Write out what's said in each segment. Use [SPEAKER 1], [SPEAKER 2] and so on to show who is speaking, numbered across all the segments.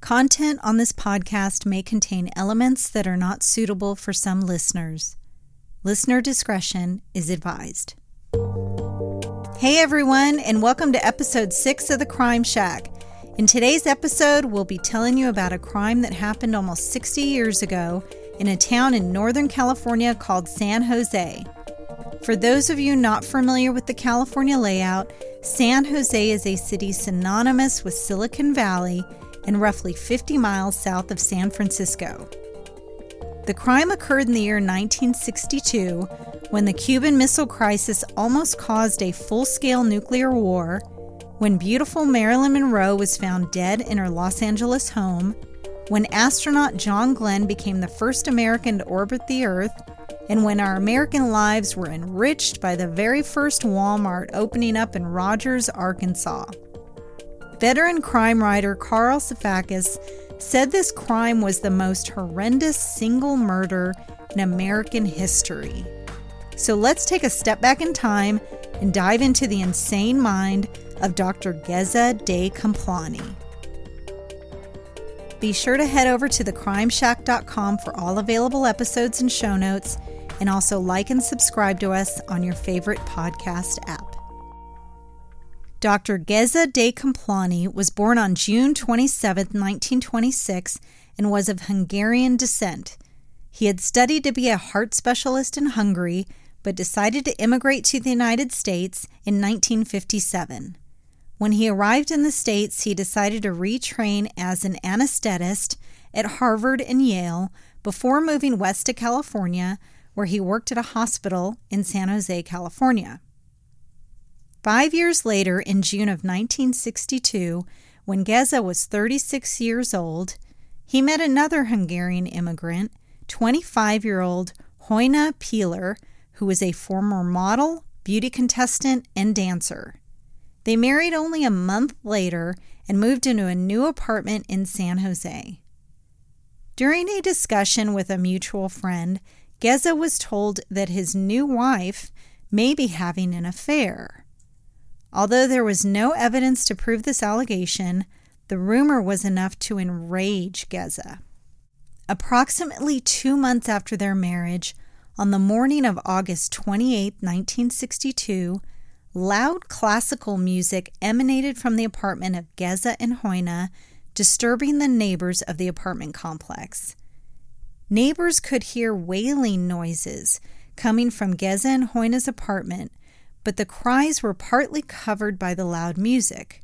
[SPEAKER 1] Content on this podcast may contain elements that are not suitable for some listeners. Listener discretion is advised. Hey everyone, and welcome to episode 6 of The Crime Shack. In today's episode, we'll be telling you about a crime that happened almost 60 years ago in a town in Northern California called San Jose. For those of you not familiar with the California layout, San Jose is a city synonymous with Silicon Valley and roughly 50 miles south of San Francisco. The crime occurred in the year 1962 when the Cuban Missile Crisis almost caused a full-scale nuclear war, when beautiful Marilyn Monroe was found dead in her Los Angeles home, when astronaut John Glenn became the first American to orbit the Earth, and when our American lives were enriched by the very first Walmart opening up in Rogers, Arkansas. Veteran crime writer Carl Safakis said this crime was the most horrendous single murder in American history. So let's take a step back in time and dive into the insane mind of Dr. Geza de Kaplany. Be sure to head over to thecrimeshack.com for all available episodes and show notes, and also like and subscribe to us on your favorite podcast app. Dr. Geza de Kaplany was born on June 27, 1926, and was of Hungarian descent. He had studied to be a heart specialist in Hungary, but decided to immigrate to the United States in 1957. When he arrived in the States, he decided to retrain as an anesthetist at Harvard and Yale before moving west to California, where he worked at a hospital in San Jose, California. 5 years later, in June of 1962, when Geza was 36 years old, he met another Hungarian immigrant, 25-year-old Hajna Piller, who was a former model, beauty contestant, and dancer. They married only a month later and moved into a new apartment in San Jose. During a discussion with a mutual friend, Geza was told that his new wife may be having an affair. Although there was no evidence to prove this allegation, the rumor was enough to enrage Geza. Approximately 2 months after their marriage, on the morning of August 28, 1962, loud classical music emanated from the apartment of Geza and Hajna, disturbing the neighbors of the apartment complex. Neighbors could hear wailing noises coming from Geza and Hajna's apartment, but the cries were partly covered by the loud music.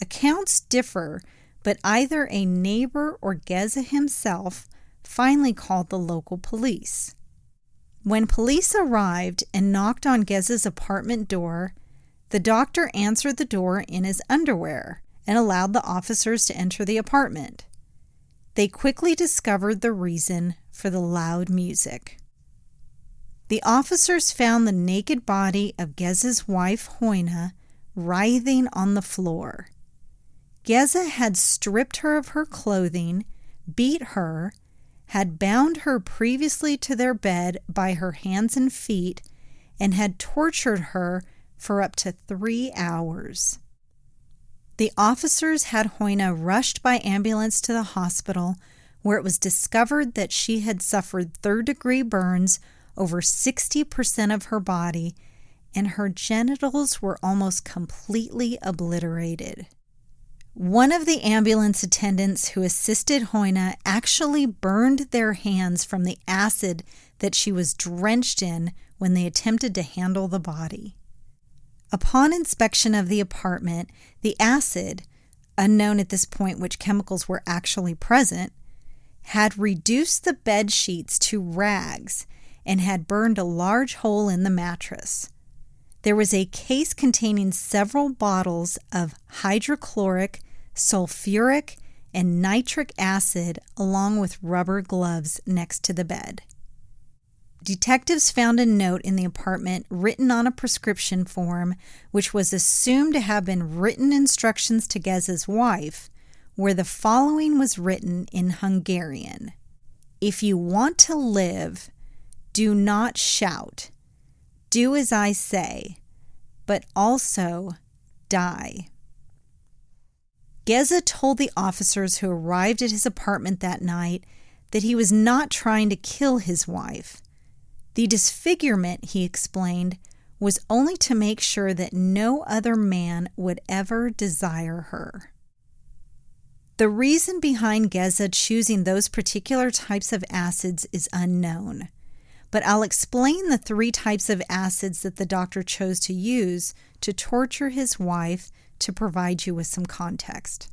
[SPEAKER 1] Accounts differ, but either a neighbor or Geza himself finally called the local police. When police arrived and knocked on Geza's apartment door, the doctor answered the door in his underwear and allowed the officers to enter the apartment. They quickly discovered the reason for the loud music. The officers found the naked body of Geza's wife, Hajna, writhing on the floor. Geza had stripped her of her clothing, beat her, had bound her previously to their bed by her hands and feet, and had tortured her for up to 3 hours. The officers had Hajna rushed by ambulance to the hospital, where it was discovered that she had suffered third-degree burns over 60% of her body, and her genitals were almost completely obliterated. One of the ambulance attendants who assisted Hajna actually burned their hands from the acid that she was drenched in when they attempted to handle the body. Upon inspection of the apartment, the acid, unknown at this point which chemicals were actually present, had reduced the bed sheets to rags and had burned a large hole in the mattress. There was a case containing several bottles of hydrochloric, sulfuric, and nitric acid along with rubber gloves next to the bed. Detectives found a note in the apartment written on a prescription form, which was assumed to have been written instructions to Geza's wife, where the following was written in Hungarian: "If you want to live, do not shout. Do as I say, but also die." Geza told the officers who arrived at his apartment that night that he was not trying to kill his wife. The disfigurement, he explained, was only to make sure that no other man would ever desire her. The reason behind Geza choosing those particular types of acids is unknown, but I'll explain the 3 types of acids that the doctor chose to use to torture his wife to provide you with some context.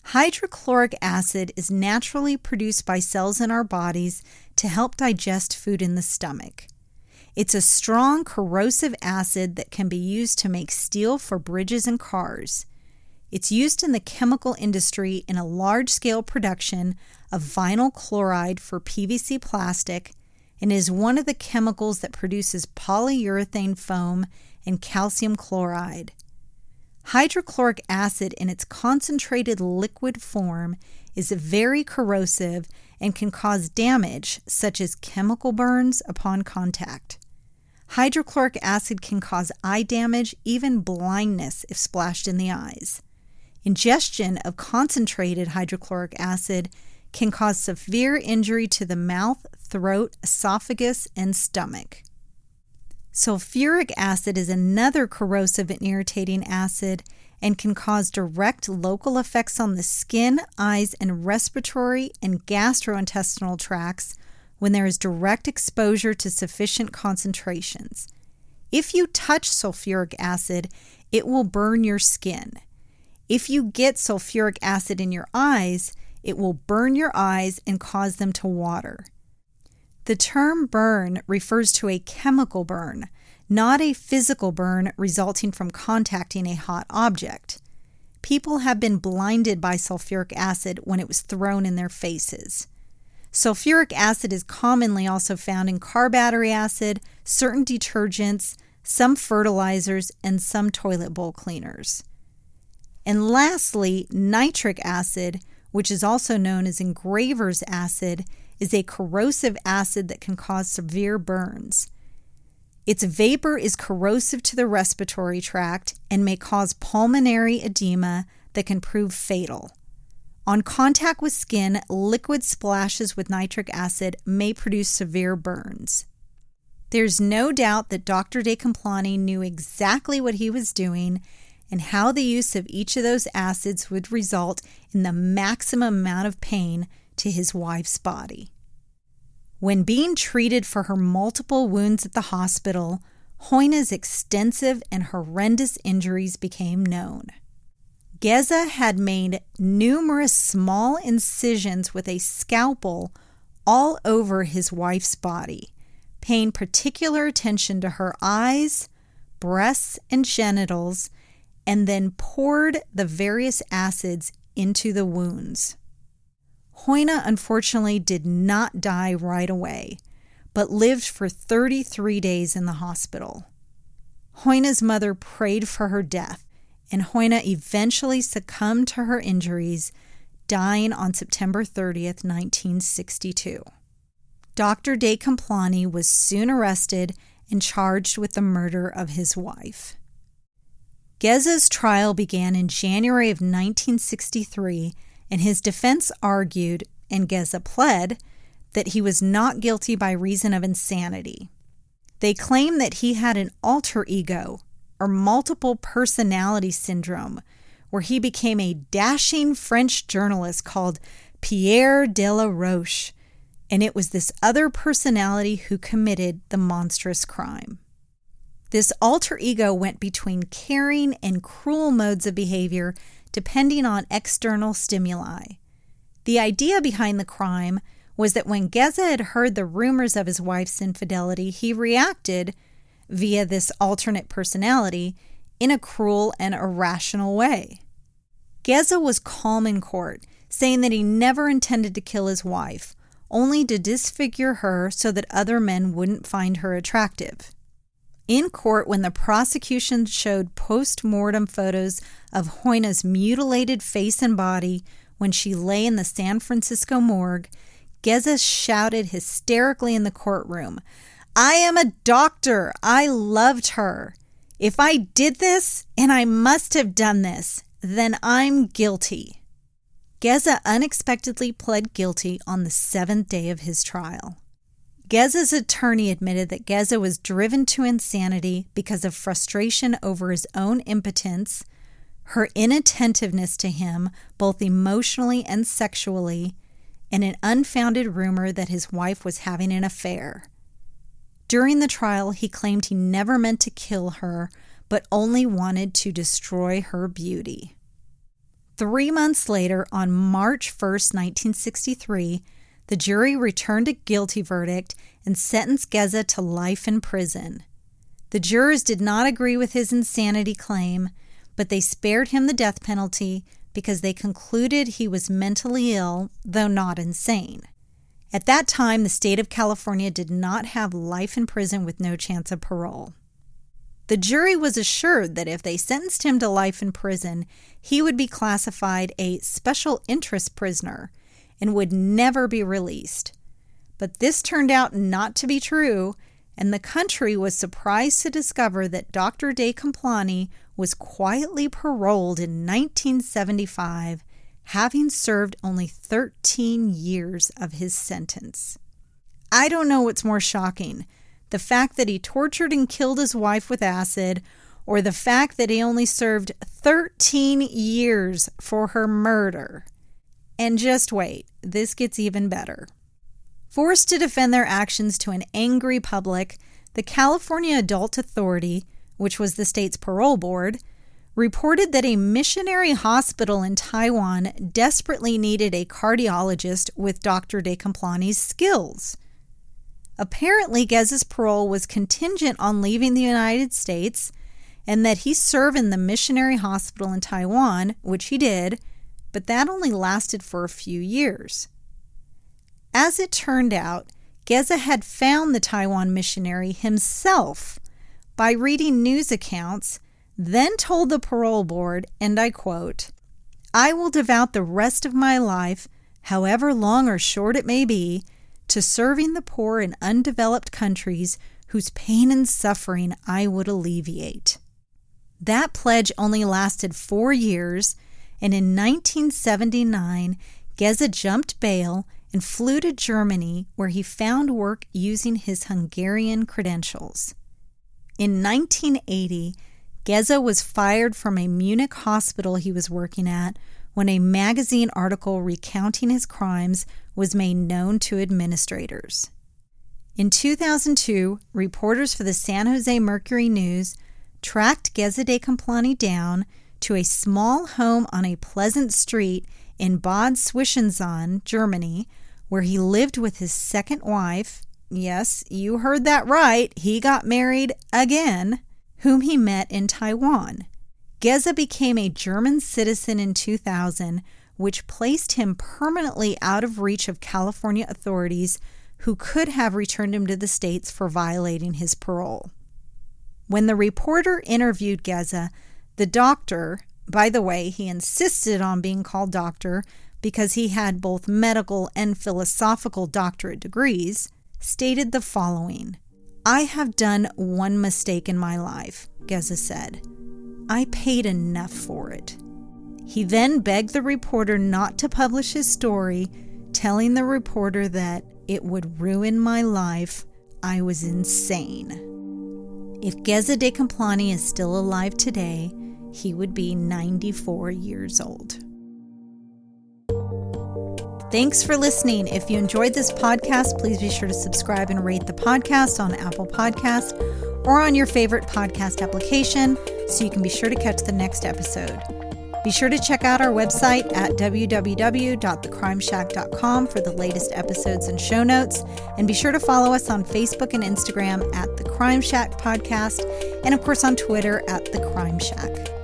[SPEAKER 1] Hydrochloric acid is naturally produced by cells in our bodies to help digest food in the stomach. It's a strong corrosive acid that can be used to make steel for bridges and cars. It's used in the chemical industry in a large-scale production of vinyl chloride for PVC plastic and is one of the chemicals that produces polyurethane foam and calcium chloride. Hydrochloric acid in its concentrated liquid form is very corrosive and can cause damage such as chemical burns upon contact. Hydrochloric acid can cause eye damage, even blindness if splashed in the eyes. Ingestion of concentrated hydrochloric acid can cause severe injury to the mouth, throat, esophagus, and stomach. Sulfuric acid is another corrosive and irritating acid and can cause direct local effects on the skin, eyes, and respiratory and gastrointestinal tracts when there is direct exposure to sufficient concentrations. If you touch sulfuric acid, it will burn your skin. If you get sulfuric acid in your eyes, it will burn your eyes and cause them to water. The term burn refers to a chemical burn, not a physical burn resulting from contacting a hot object. People have been blinded by sulfuric acid when it was thrown in their faces. Sulfuric acid is commonly also found in car battery acid, certain detergents, some fertilizers, and some toilet bowl cleaners. And lastly, nitric acid, which is also known as engraver's acid, is a corrosive acid that can cause severe burns. Its vapor is corrosive to the respiratory tract and may cause pulmonary edema that can prove fatal. On contact with skin, liquid splashes with nitric acid may produce severe burns. There's no doubt that Dr. de Kaplany knew exactly what he was doing and how the use of each of those acids would result in the maximum amount of pain to his wife's body. When being treated for her multiple wounds at the hospital, Hajna's extensive and horrendous injuries became known. Geza had made numerous small incisions with a scalpel all over his wife's body, paying particular attention to her eyes, breasts, and genitals, and then poured the various acids into the wounds. Hajna unfortunately did not die right away, but lived for 33 days in the hospital. Hajna's mother prayed for her death, and Hajna eventually succumbed to her injuries, dying on September 30th, 1962. Dr. de Kaplany was soon arrested and charged with the murder of his wife. Geza's trial began in January of 1963, and his defense argued, and Geza pled, that he was not guilty by reason of insanity. They claimed that he had an alter ego, or multiple personality syndrome, where he became a dashing French journalist called Pierre de la Roche, and it was this other personality who committed the monstrous crime. This alter ego went between caring and cruel modes of behavior depending on external stimuli. The idea behind the crime was that when Geza had heard the rumors of his wife's infidelity, he reacted, via this alternate personality, in a cruel and irrational way. Geza was calm in court, saying that he never intended to kill his wife, only to disfigure her so that other men wouldn't find her attractive. In court, when the prosecution showed post-mortem photos of Hajna's mutilated face and body when she lay in the San Francisco morgue, Geza shouted hysterically in the courtroom, "I am a doctor. I loved her. If I did this, and I must have done this, "Then I'm guilty." Geza unexpectedly pled guilty on the 7th day of his trial. Geza's attorney admitted that Geza was driven to insanity because of frustration over his own impotence, her inattentiveness to him, both emotionally and sexually, and an unfounded rumor that his wife was having an affair. During the trial, he claimed he never meant to kill her, but only wanted to destroy her beauty. 3 months later, on March 1st, 1963, the jury returned a guilty verdict and sentenced Geza to life in prison. The jurors did not agree with his insanity claim, but they spared him the death penalty because they concluded he was mentally ill, though not insane. At that time, the state of California did not have life in prison with no chance of parole. The jury was assured that if they sentenced him to life in prison, he would be classified a special interest prisoner and would never be released. But this turned out not to be true, and the country was surprised to discover that Dr. de Kaplany was quietly paroled in 1975, having served only 13 years of his sentence. I don't know what's more shocking, the fact that he tortured and killed his wife with acid, or the fact that he only served 13 years for her murder. And just wait, this gets even better. Forced to defend their actions to an angry public, the California Adult Authority, which was the state's parole board, reported that a missionary hospital in Taiwan desperately needed a cardiologist with Dr. de Kaplany's skills. Apparently, Geza's parole was contingent on leaving the United States and that he serve in the missionary hospital in Taiwan, which he did, but that only lasted for a few years. As it turned out, Geza had found the Taiwan missionary himself by reading news accounts, then told the parole board, and I quote, "I will devote the rest of my life, however long or short it may be, to serving the poor in undeveloped countries whose pain and suffering I would alleviate." That pledge only lasted 4 years, and in 1979, Geza jumped bail and flew to Germany, where he found work using his Hungarian credentials. In 1980, Geza was fired from a Munich hospital he was working at when a magazine article recounting his crimes was made known to administrators. In 2002, reporters for the San Jose Mercury News tracked Geza de Kaplany down to a small home on a pleasant street in Bad Zwischenahn, Germany, where he lived with his second wife. Yes, you heard that right. He got married again, whom he met in Taiwan. Geza became a German citizen in 2000, which placed him permanently out of reach of California authorities who could have returned him to the States for violating his parole. When the reporter interviewed Geza, the doctor, by the way, he insisted on being called doctor because he had both medical and philosophical doctorate degrees, stated the following: "I have done one mistake in my life," Geza said. "I paid enough for it." He then begged the reporter not to publish his story, telling the reporter that it would ruin my life. I was insane. If Geza de Kaplany is still alive today, he would be 94 years old. Thanks for listening. If you enjoyed this podcast, please be sure to subscribe and rate the podcast on Apple Podcasts or on your favorite podcast application so you can be sure to catch the next episode. Be sure to check out our website at www.thecrimeshack.com for the latest episodes and show notes. And be sure to follow us on Facebook and Instagram at The Crime Shack Podcast, and of course on Twitter at The Crime Shack.